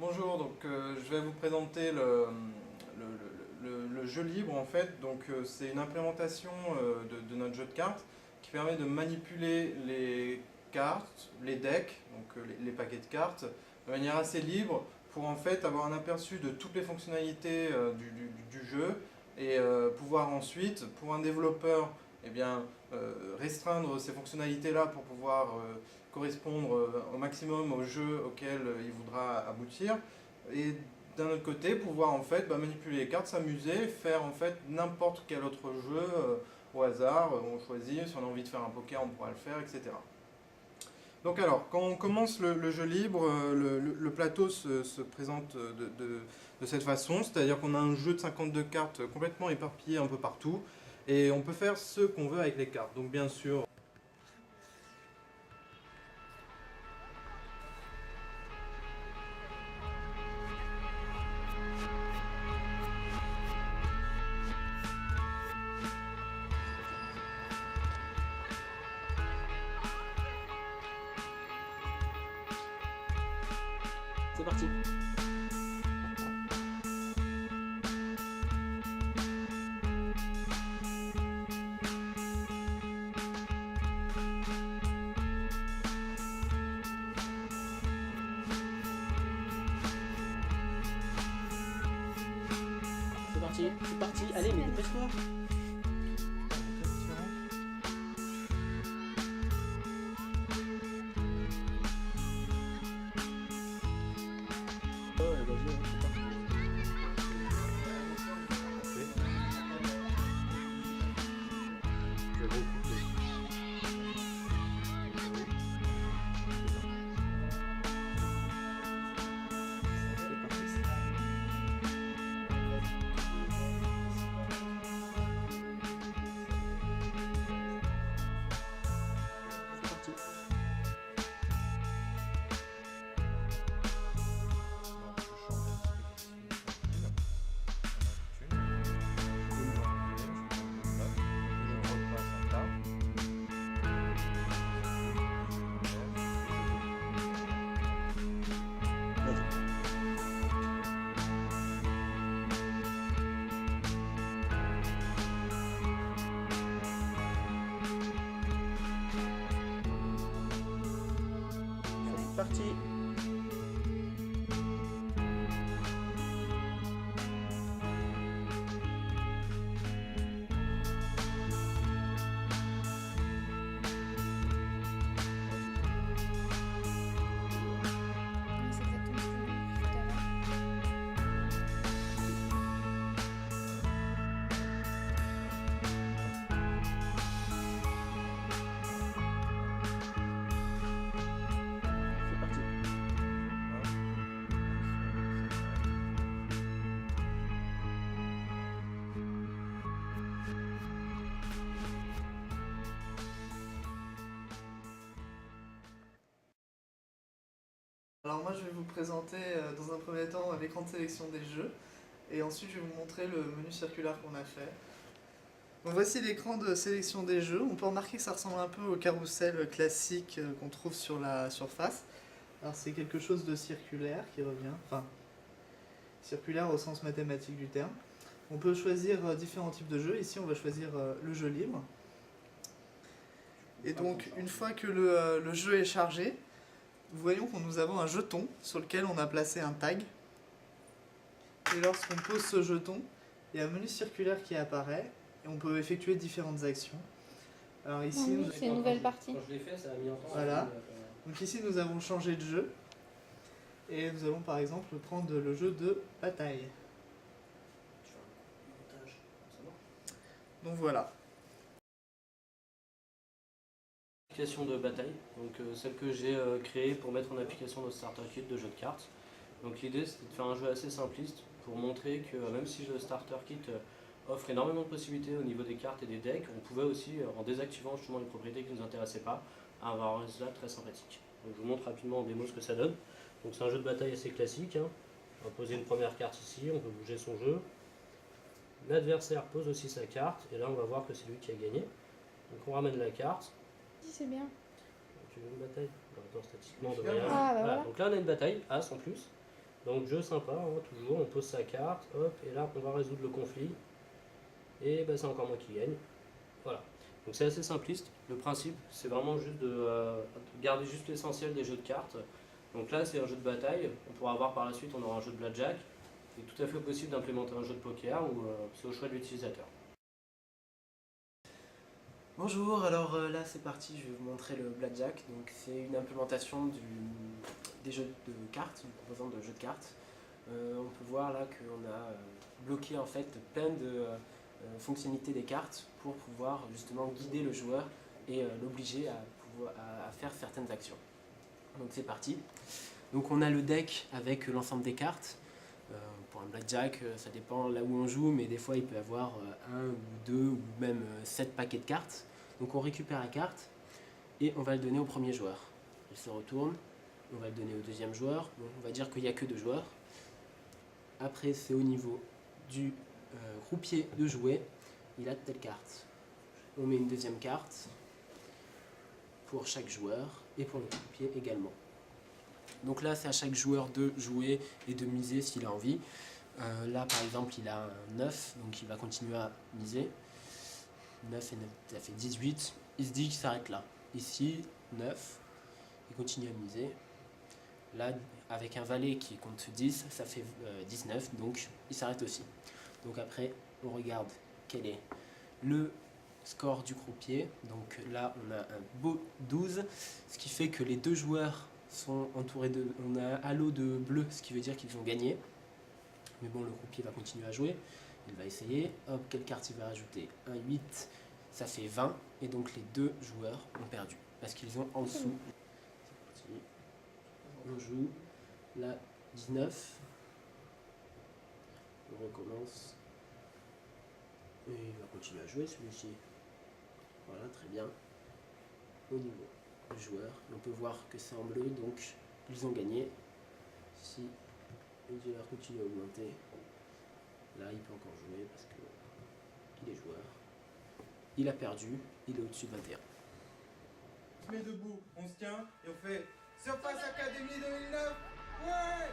Bonjour, je vais vous présenter le jeu libre en fait. C'est une implémentation de notre jeu de cartes qui permet de manipuler les cartes, les decks, les paquets de cartes, de manière assez libre pour en fait avoir un aperçu de toutes les fonctionnalités du jeu et pouvoir ensuite, pour un développeur, eh bien, restreindre ces fonctionnalités-là pour pouvoir correspondre au maximum au jeu auquel il voudra aboutir. Et d'un autre côté, pouvoir en fait manipuler les cartes, s'amuser, faire en fait n'importe quel autre jeu au hasard. On choisit, si on a envie de faire un poker, on pourra le faire, etc. Donc alors, quand on commence le jeu libre, le plateau se présente de cette façon, c'est-à-dire qu'on a un jeu de 52 cartes complètement éparpillé un peu partout, et on peut faire ce qu'on veut avec les cartes. Donc bien sûr, C'est parti. C'est parti, allez, mais dépêche-toi. Parti. C'est exactement ce que j'ai vu tout à l'heure. C'est parti. Alors moi je vais vous présenter dans un premier temps l'écran de sélection des jeux et ensuite je vais vous montrer le menu circulaire qu'on a fait. Donc voici l'écran de sélection des jeux. On peut remarquer que ça ressemble un peu au carrousel classique qu'on trouve sur la surface. Alors c'est quelque chose de circulaire qui revient, enfin circulaire au sens mathématique du terme. On peut choisir différents types de jeux. Ici on va choisir le jeu libre. Et donc une fois que le jeu est chargé, voyons que nous avons un jeton sur lequel on a placé un tag. Et lorsqu'on pose ce jeton, il y a un menu circulaire qui apparaît et on peut effectuer différentes actions. Alors ici, Oui, c'est une nouvelle partie. Quand je l'ai fait, ça a mis en temps. Voilà. Donc ici nous avons changé de jeu et nous allons par exemple prendre le jeu de bataille. Donc voilà. Application de bataille, donc celle que j'ai créée pour mettre en application notre starter kit de jeu de cartes. Donc l'idée c'était de faire un jeu assez simpliste pour montrer que même si le starter kit offre énormément de possibilités au niveau des cartes et des decks, on pouvait aussi, en désactivant justement les propriétés qui ne nous intéressaient pas, avoir un résultat très sympathique. Donc je vous montre rapidement en démo ce que ça donne. Donc c'est un jeu de bataille assez classique, hein. On va poser une première carte ici, on peut bouger son jeu. L'adversaire pose aussi sa carte, et là on va voir que c'est lui qui a gagné. Donc on ramène la carte. Si, c'est bien. Tu veux une bataille? Attends, statistiquement, on Ah, devrait y bah avoir. voilà. Donc là on a une bataille, As en plus. Donc jeu sympa, hein, toujours, on pose sa carte, hop, et là on va résoudre le conflit. Et bah, c'est encore moi qui gagne. Voilà. Donc c'est assez simpliste. Le principe, c'est vraiment juste de garder juste l'essentiel des jeux de cartes. Donc là, c'est un jeu de bataille. On pourra voir par la suite, on aura un jeu de blackjack. Il est tout à fait possible d'implémenter un jeu de poker ou c'est au choix de l'utilisateur. Bonjour, alors là c'est parti, je vais vous montrer le blackjack. Donc c'est une implémentation des jeux de cartes, une composante de jeux de cartes. On peut voir là qu'on a bloqué en fait plein de fonctionnalités des cartes pour pouvoir justement guider le joueur et l'obliger à faire certaines actions. Donc c'est parti. Donc on a le deck avec l'ensemble des cartes. Pour un blackjack, ça dépend là où on joue, mais des fois il peut y avoir un ou deux ou même 7 paquets de cartes. Donc on récupère la carte et on va le donner au premier joueur. Il se retourne, on va le donner au deuxième joueur. Bon, on va dire qu'il n'y a que 2 joueurs. Après c'est au niveau du croupier de jouer. Il a telle carte. On met une deuxième carte pour chaque joueur et pour le croupier également. Donc là, c'est à chaque joueur de jouer et de miser s'il a envie. Là, par exemple, il a un 9, donc il va continuer à miser. 9 et 9, ça fait 18. Il se dit qu'il s'arrête là. Ici, 9, il continue à miser. Là, avec un valet qui compte 10, ça fait 19, donc il s'arrête aussi. Donc après, on regarde quel est le score du croupier. Donc là, on a un beau 12, ce qui fait que les 2 joueurs sont entourés de... On a un halo de bleu, ce qui veut dire qu'ils ont gagné. Mais bon, le croupier va continuer à jouer. Il va essayer. Hop, quelle carte il va rajouter? Un 8, ça fait 20. Et donc les 2 joueurs ont perdu. Parce qu'ils ont en dessous. C'est parti. On joue. Là, 19. On recommence. Et il va continuer à jouer celui-ci. Voilà, très bien. Au niveau du joueur, on peut voir que c'est en bleu, donc ils ont gagné. Si le joueur continue à augmenter, là il peut encore jouer parce qu'il est joueur. Il a perdu, il est au-dessus de 21. On se met debout, on se tient et on fait Surface Academy 2009. Ouais!